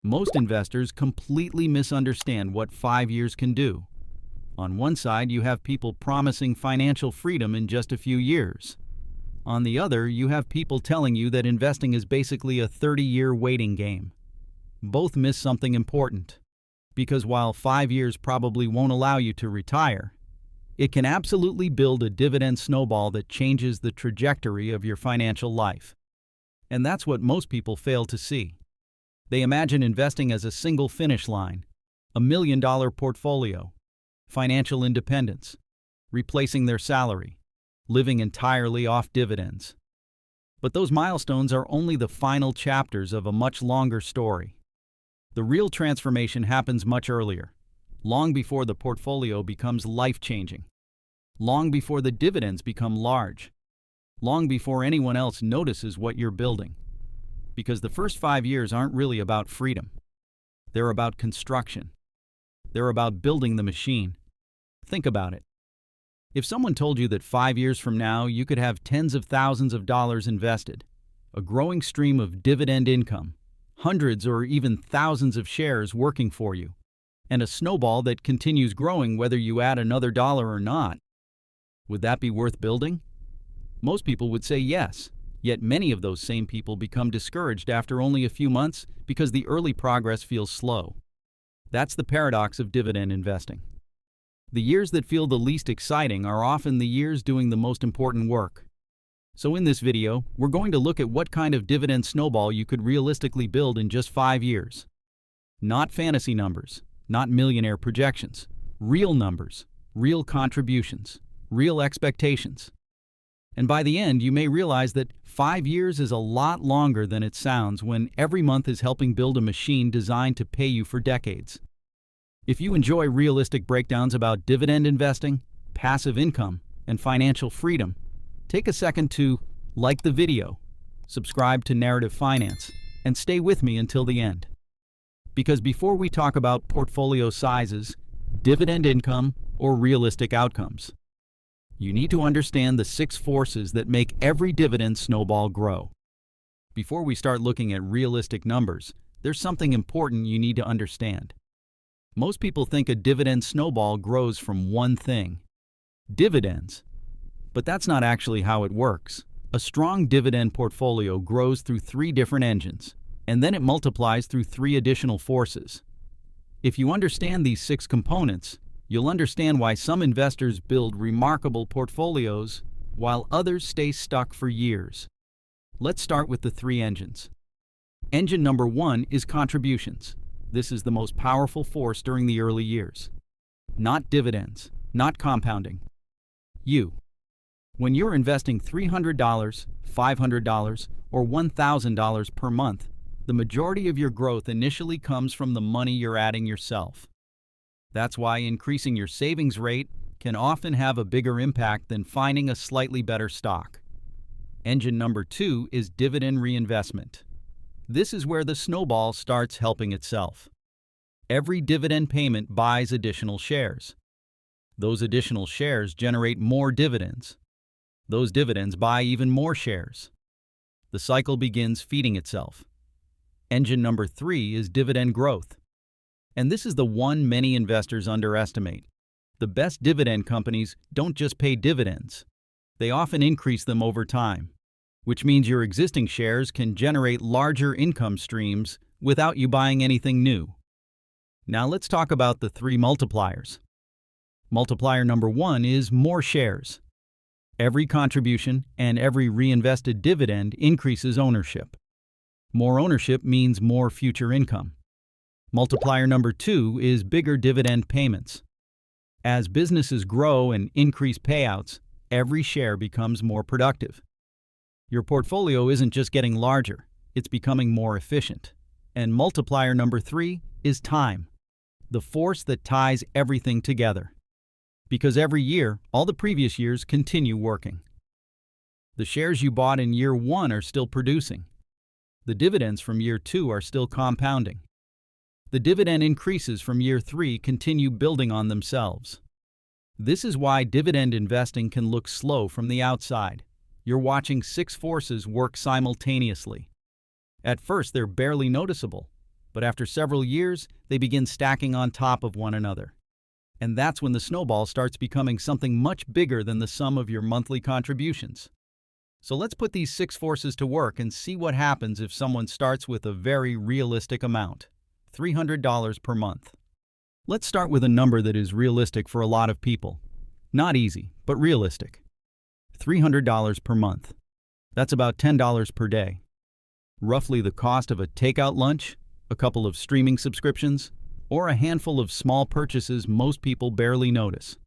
Most investors completely misunderstand what 5 years can do. On one side, you have people promising financial freedom in just a few years. On the other, you have people telling you that investing is basically a 30-year waiting game. Both miss something important. Because while 5 years probably won't allow you to retire, it can absolutely build a dividend snowball that changes the trajectory of your financial life. And that's what most people fail to see. They imagine investing as a single finish line, $1 million portfolio, financial independence, replacing their salary, living entirely off dividends. But those milestones are only the final chapters of a much longer story. The real transformation happens much earlier, long before the portfolio becomes life-changing, long before the dividends become large, long before anyone else notices what you're building. Because the first 5 years aren't really about freedom. They're about construction. They're about building the machine. Think about it. If someone told you that 5 years from now you could have tens of thousands of dollars invested, a growing stream of dividend income, hundreds or even thousands of shares working for you, and a snowball that continues growing whether you add another dollar or not, would that be worth building? Most people would say yes, yet many of those same people become discouraged after only a few months because the early progress feels slow. That's the paradox of dividend investing. The years that feel the least exciting are often the years doing the most important work. So in this video, we're going to look at what kind of dividend snowball you could realistically build in just 5 years. Not fantasy numbers, not millionaire projections, real numbers, real contributions, real expectations. And by the end, you may realize that 5 years is a lot longer than it sounds when every month is helping build a machine designed to pay you for decades. If you enjoy realistic breakdowns about dividend investing, passive income, and financial freedom, take a second to like the video, subscribe to Narrative Finance, and stay with me until the end. Because before we talk about portfolio sizes, dividend income, or realistic outcomes, you need to understand the 6 forces that make every dividend snowball grow. Before we start looking at realistic numbers, there's something important you need to understand. Most people think a dividend snowball grows from one thing: dividends. But that's not actually how it works. A strong dividend portfolio grows through 3 different engines, and then it multiplies through 3 additional forces. If you understand these 6 components, you'll understand why some investors build remarkable portfolios while others stay stuck for years. Let's start with the 3 engines. Engine number 1 is contributions. This is the most powerful force during the early years. Not dividends, not compounding. When you're investing $300, $500, or $1,000 per month, the majority of your growth initially comes from the money you're adding yourself. That's why increasing your savings rate can often have a bigger impact than finding a slightly better stock. Engine number 2 is dividend reinvestment. This is where the snowball starts helping itself. Every dividend payment buys additional shares. Those additional shares generate more dividends. Those dividends buy even more shares. The cycle begins feeding itself. Engine number 3 is dividend growth. And this is the one many investors underestimate. The best dividend companies don't just pay dividends. They often increase them over time, which means your existing shares can generate larger income streams without you buying anything new. Now let's talk about the 3 multipliers. Multiplier number 1 is more shares. Every contribution and every reinvested dividend increases ownership. More ownership means more future income. Multiplier number 2 is bigger dividend payments. As businesses grow and increase payouts, every share becomes more productive. Your portfolio isn't just getting larger, it's becoming more efficient. And multiplier number 3 is time, the force that ties everything together. Because every year, all the previous years continue working. The shares you bought in year 1 are still producing. The dividends from year 2 are still compounding. The dividend increases from year 3 continue building on themselves. This is why dividend investing can look slow from the outside. You're watching 6 forces work simultaneously. At first, they're barely noticeable, But after several years, they begin stacking on top of one another. And that's when the snowball starts becoming something much bigger than the sum of your monthly contributions. So let's put these 6 forces to work and see what happens if someone starts with a very realistic amount, $300 per month. Let's start with a number that is realistic for a lot of people. Not easy, but realistic. $300 per month. That's about $10 per day. Roughly the cost of a takeout lunch, a couple of streaming subscriptions, or a handful of small purchases most people barely notice.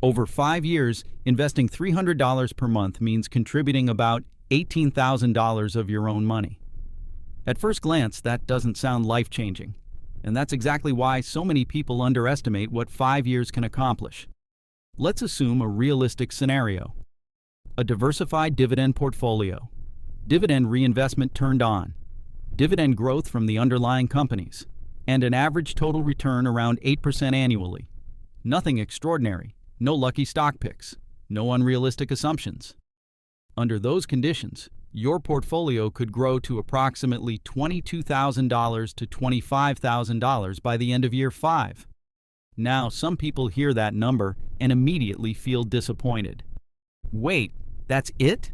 Over 5 years, investing $300 per month means contributing about $18,000 of your own money. At first glance, that doesn't sound life-changing, and that's exactly why so many people underestimate what 5 years can accomplish. Let's assume a realistic scenario. A diversified dividend portfolio. Dividend reinvestment turned on. Dividend growth from the underlying companies. And an average total return around 8% annually. Nothing extraordinary. No lucky stock picks. No unrealistic assumptions. Under those conditions, your portfolio could grow to approximately $22,000 to $25,000 by the end of year 5. Now, some people hear that number and immediately feel disappointed. Wait, that's it?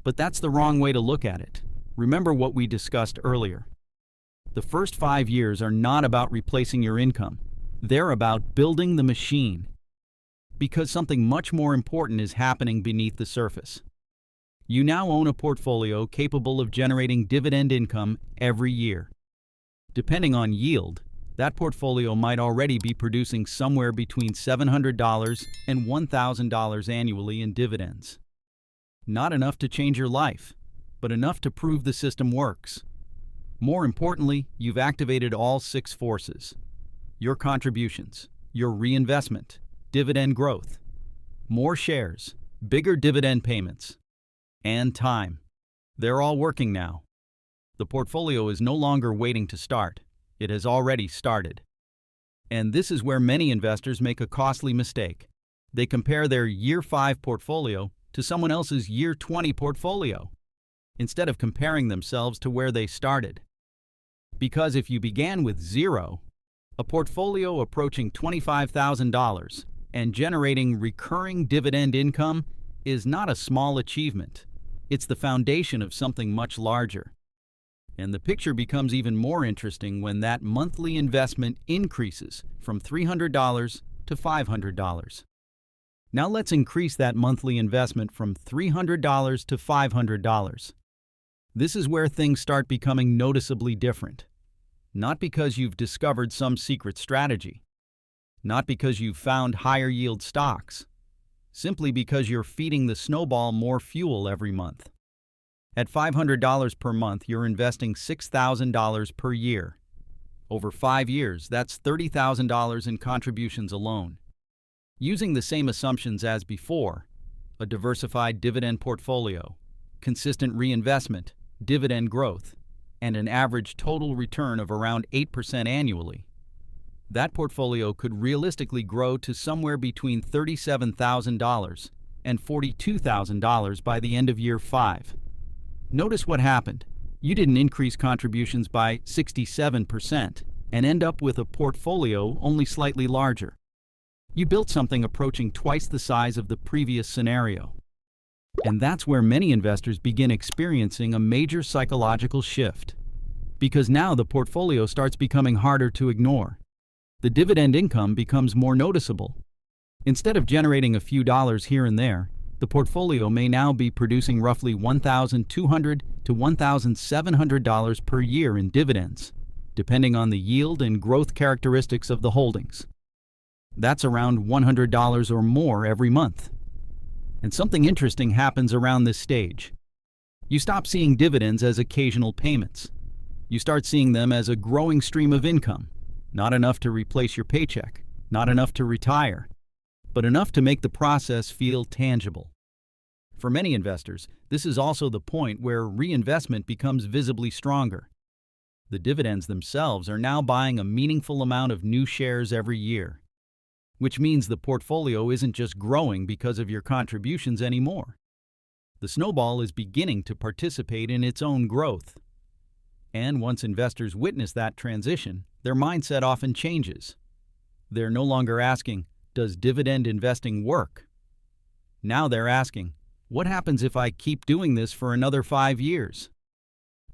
But that's the wrong way to look at it. Remember what we discussed earlier. The first 5 years are not about replacing your income. They're about building the machine. Because something much more important is happening beneath the surface. You now own a portfolio capable of generating dividend income every year. Depending on yield, that portfolio might already be producing somewhere between $700 and $1,000 annually in dividends. Not enough to change your life, but enough to prove the system works. More importantly, you've activated all 6 forces. Your contributions, your reinvestment, dividend growth, more shares, bigger dividend payments, and time. They're all working now. The portfolio is no longer waiting to start. It has already started. And this is where many investors make a costly mistake. They compare their year 5 portfolio to someone else's year 20 portfolio, instead of comparing themselves to where they started. Because if you began with 0, a portfolio approaching $25,000 and generating recurring dividend income is not a small achievement. It's the foundation of something much larger. And the picture becomes even more interesting when that monthly investment increases from $300 to $500. Now let's increase that monthly investment from $300 to $500. This is where things start becoming noticeably different. Not because you've discovered some secret strategy. Not because you've found higher yield stocks. Simply because you're feeding the snowball more fuel every month. At $500 per month, you're investing $6,000 per year. Over 5 years, that's $30,000 in contributions alone. Using the same assumptions as before, a diversified dividend portfolio, consistent reinvestment, dividend growth, and an average total return of around 8% annually, that portfolio could realistically grow to somewhere between $37,000 and $42,000 by the end of year 5. Notice what happened. You didn't increase contributions by 67% and end up with a portfolio only slightly larger. You built something approaching twice the size of the previous scenario. And that's where many investors begin experiencing a major psychological shift. Because now the portfolio starts becoming harder to ignore. The dividend income becomes more noticeable. Instead of generating a few dollars here and there, the portfolio may now be producing roughly $1,200 to $1,700 per year in dividends, depending on the yield and growth characteristics of the holdings. That's around $100 or more every month. And something interesting happens around this stage. You stop seeing dividends as occasional payments. You start seeing them as a growing stream of income. Not enough to replace your paycheck, not enough to retire, but enough to make the process feel tangible. For many investors, this is also the point where reinvestment becomes visibly stronger. The dividends themselves are now buying a meaningful amount of new shares every year, which means the portfolio isn't just growing because of your contributions anymore. The snowball is beginning to participate in its own growth. And once investors witness that transition, their mindset often changes. They're no longer asking, does dividend investing work? Now they're asking, what happens if I keep doing this for another 5 years?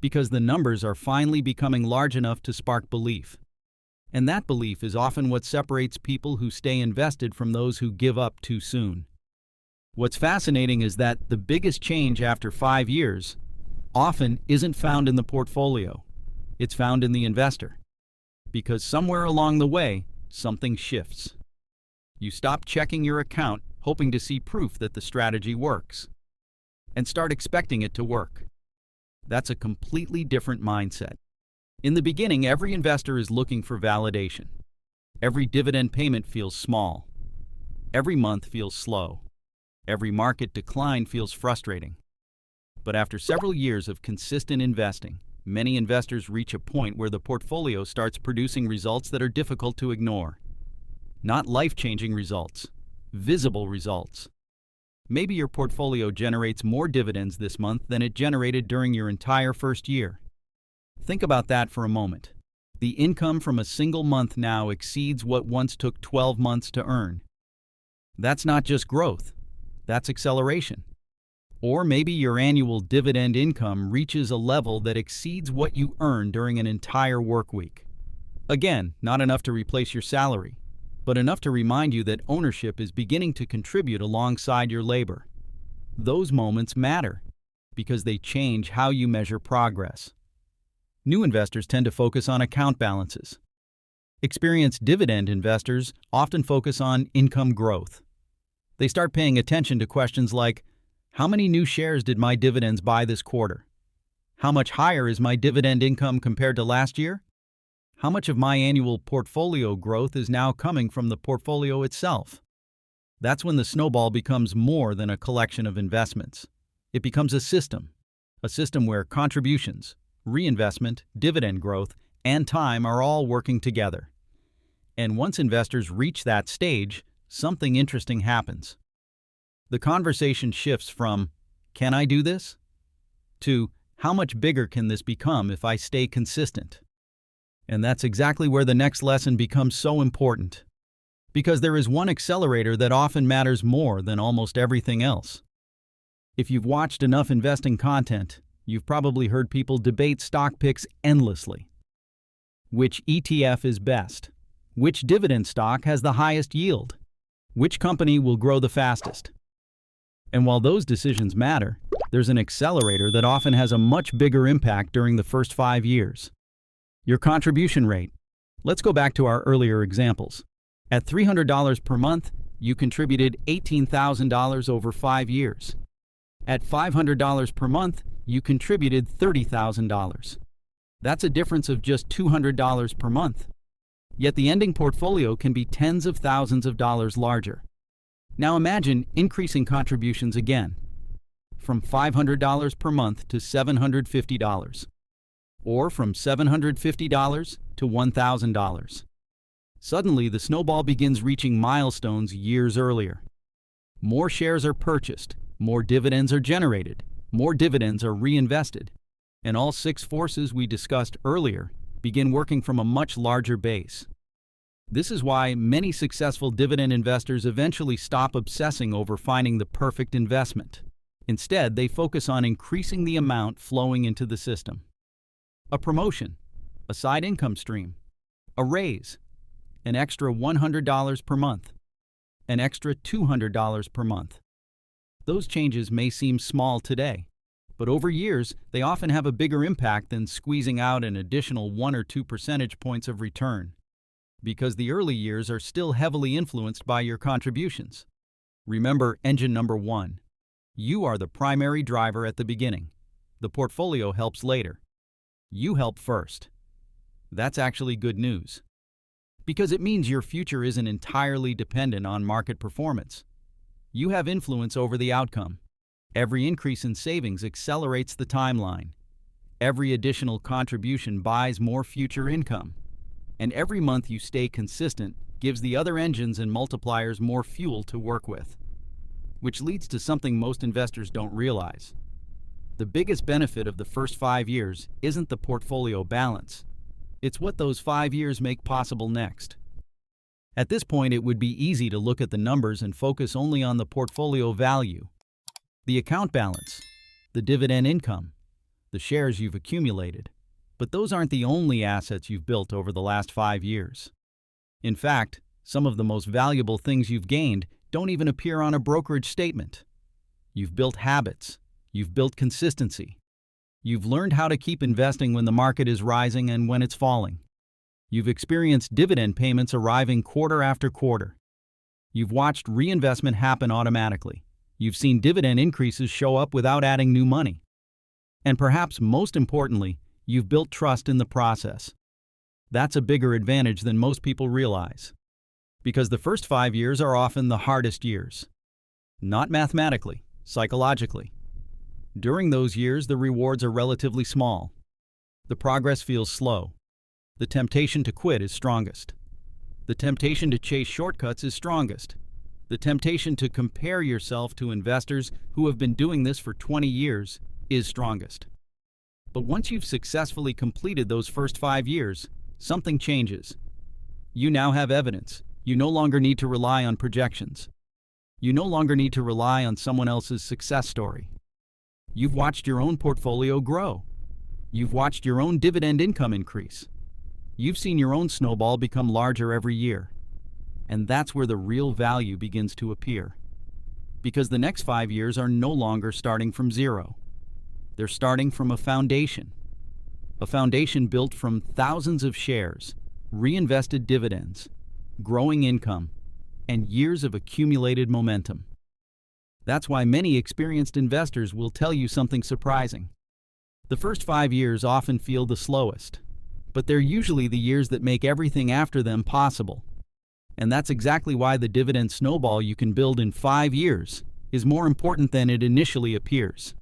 Because the numbers are finally becoming large enough to spark belief. And that belief is often what separates people who stay invested from those who give up too soon. What's fascinating is that the biggest change after 5 years often isn't found in the portfolio. It's found in the investor. Because somewhere along the way, something shifts. You stop checking your account, hoping to see proof that the strategy works, and start expecting it to work. That's a completely different mindset. In the beginning, every investor is looking for validation. Every dividend payment feels small. Every month feels slow. Every market decline feels frustrating. But after several years of consistent investing, many investors reach a point where the portfolio starts producing results that are difficult to ignore. Not life-changing results, visible results. Maybe your portfolio generates more dividends this month than it generated during your entire first year. Think about that for a moment. The income from a single month now exceeds what once took 12 months to earn. That's not just growth, that's acceleration. Or maybe your annual dividend income reaches a level that exceeds what you earn during an entire work week. Again, not enough to replace your salary, but enough to remind you that ownership is beginning to contribute alongside your labor. Those moments matter because they change how you measure progress. New investors tend to focus on account balances. Experienced dividend investors often focus on income growth. They start paying attention to questions like, how many new shares did my dividends buy this quarter? How much higher is my dividend income compared to last year? How much of my annual portfolio growth is now coming from the portfolio itself? That's when the snowball becomes more than a collection of investments. It becomes a system where contributions, reinvestment, dividend growth, and time are all working together. And once investors reach that stage, something interesting happens. The conversation shifts from, can I do this? To, how much bigger can this become if I stay consistent? And that's exactly where the next lesson becomes so important. Because there is one accelerator that often matters more than almost everything else. If you've watched enough investing content, you've probably heard people debate stock picks endlessly. Which ETF is best? Which dividend stock has the highest yield? Which company will grow the fastest? And while those decisions matter, there's an accelerator that often has a much bigger impact during the first 5 years. Your contribution rate. Let's go back to our earlier examples. At $300 per month, you contributed $18,000 over 5 years. At $500 per month, you contributed $30,000. That's a difference of just $200 per month. Yet the ending portfolio can be tens of thousands of dollars larger. Now imagine increasing contributions again, from $500 per month to $750, or from $750 to $1,000. Suddenly, the snowball begins reaching milestones years earlier. More shares are purchased, more dividends are generated, more dividends are reinvested, and all 6 forces we discussed earlier begin working from a much larger base. This is why many successful dividend investors eventually stop obsessing over finding the perfect investment. Instead, they focus on increasing the amount flowing into the system. A promotion, a side income stream, a raise, an extra $100 per month, an extra $200 per month. Those changes may seem small today, but over years, they often have a bigger impact than squeezing out an additional 1 or 2 percentage points of return. Because the early years are still heavily influenced by your contributions. Remember engine number 1. You are the primary driver at the beginning. The portfolio helps later. You help first. That's actually good news. Because it means your future isn't entirely dependent on market performance. You have influence over the outcome. Every increase in savings accelerates the timeline. Every additional contribution buys more future income. And every month you stay consistent gives the other engines and multipliers more fuel to work with. Which leads to something most investors don't realize. The biggest benefit of the first 5 years isn't the portfolio balance. It's what those 5 years make possible next. At this point, it would be easy to look at the numbers and focus only on the portfolio value, the account balance, the dividend income, the shares you've accumulated. But those aren't the only assets you've built over the last 5 years. In fact, some of the most valuable things you've gained don't even appear on a brokerage statement. You've built habits. You've built consistency. You've learned how to keep investing when the market is rising and when it's falling. You've experienced dividend payments arriving quarter after quarter. You've watched reinvestment happen automatically. You've seen dividend increases show up without adding new money. And perhaps most importantly, you've built trust in the process. That's a bigger advantage than most people realize. Because the first 5 years are often the hardest years. Not mathematically, psychologically. During those years, the rewards are relatively small. The progress feels slow. The temptation to quit is strongest. The temptation to chase shortcuts is strongest. The temptation to compare yourself to investors who have been doing this for 20 years is strongest. But once you've successfully completed those first 5 years, something changes. You now have evidence. You no longer need to rely on projections. You no longer need to rely on someone else's success story. You've watched your own portfolio grow. You've watched your own dividend income increase. You've seen your own snowball become larger every year. And that's where the real value begins to appear. Because the next 5 years are no longer starting from zero. They're starting from a foundation. A foundation built from thousands of shares, reinvested dividends, growing income, and years of accumulated momentum. That's why many experienced investors will tell you something surprising. The first 5 years often feel the slowest, but they're usually the years that make everything after them possible. And that's exactly why the dividend snowball you can build in 5 years is more important than it initially appears.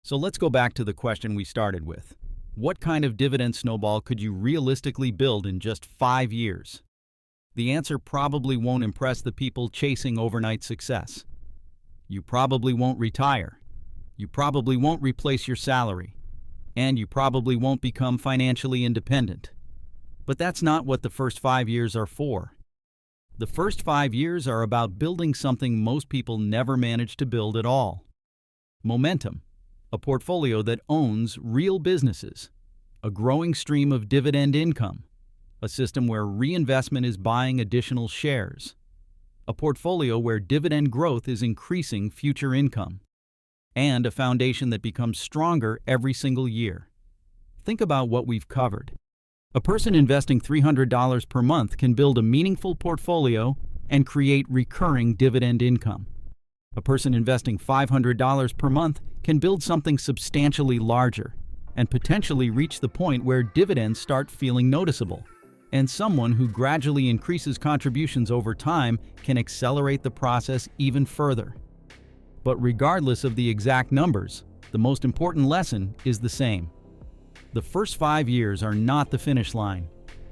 So let's go back to the question we started with. What kind of dividend snowball could you realistically build in just 5 years? The answer probably won't impress the people chasing overnight success. You probably won't retire. You probably won't replace your salary. And you probably won't become financially independent. But that's not what the first 5 years are for. The first 5 years are about building something most people never manage to build at all. Momentum, a portfolio that owns real businesses, a growing stream of dividend income, a system where reinvestment is buying additional shares, a portfolio where dividend growth is increasing future income, and a foundation that becomes stronger every single year. Think about what we've covered. A person investing $300 per month can build a meaningful portfolio and create recurring dividend income. A person investing $500 per month can build something substantially larger and potentially reach the point where dividends start feeling noticeable. And someone who gradually increases contributions over time can accelerate the process even further. But regardless of the exact numbers, the most important lesson is the same. The first 5 years are not the finish line.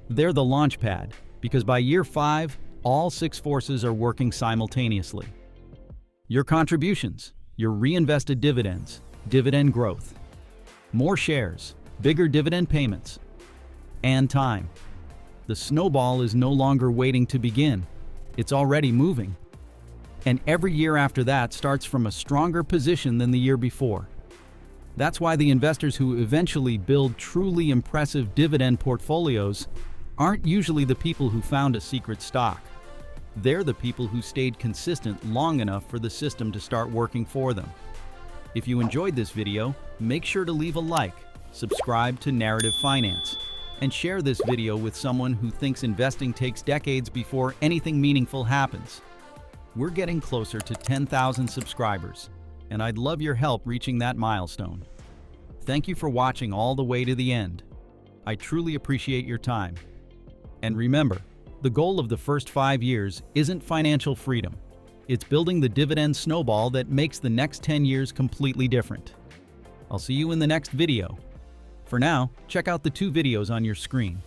They're the launch pad, because by year 5, all 6 forces are working simultaneously. Your contributions, your reinvested dividends, dividend growth, more shares, bigger dividend payments, and time. The snowball is no longer waiting to begin. It's already moving. And every year after that starts from a stronger position than the year before. That's why the investors who eventually build truly impressive dividend portfolios aren't usually the people who found a secret stock. They're the people who stayed consistent long enough for the system to start working for them. If you enjoyed this video, make sure to leave a like, subscribe to Narrative Finance, and share this video with someone who thinks investing takes decades before anything meaningful happens. We're getting closer to 10,000 subscribers, and I'd love your help reaching that milestone. Thank you for watching all the way to the end. I truly appreciate your time. And remember, the goal of the first 5 years isn't financial freedom. It's building the dividend snowball that makes the next 10 years completely different. I'll see you in the next video. For now, check out the 2 videos on your screen.